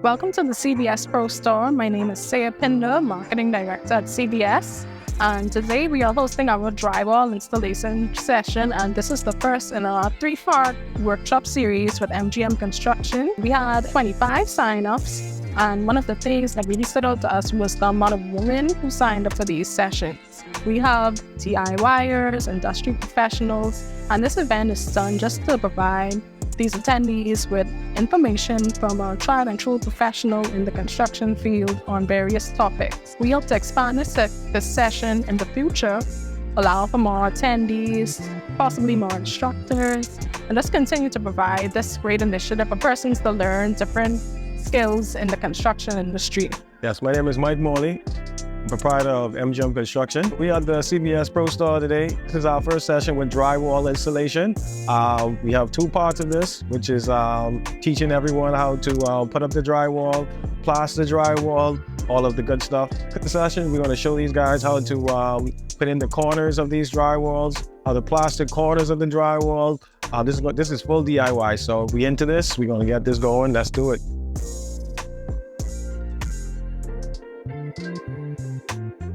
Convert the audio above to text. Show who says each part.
Speaker 1: Welcome to the CBS PROstore. My name is Saya Pinder, Marketing Director at CBS. And today we are hosting our drywall installation session. And this is the first in a 3-part workshop series with MGM Construction. We had 25 sign-ups. And one of the things that really stood out to us was the amount of women who signed up for these sessions. We have DIYers, industry professionals, and this event is done just to provide these attendees with information from a tried and true professional in the construction field on various topics. We hope to expand this session in the future, allow for more attendees, possibly more instructors, and just continue to provide this great initiative for persons to learn different skills in the construction industry.
Speaker 2: Yes, my name is Mike Morley, proprietor of MGM Construction. We are at the CBS PROstore today. This is our first session with drywall installation. We have 2 parts of this, which is teaching everyone how to put up the drywall, plaster drywall, all of the good stuff. In the session, we're going to show these guys how to put in the corners of these drywalls, how to plaster corners of the drywall. This is full DIY, so we into this. We're going to get this going. Let's do it.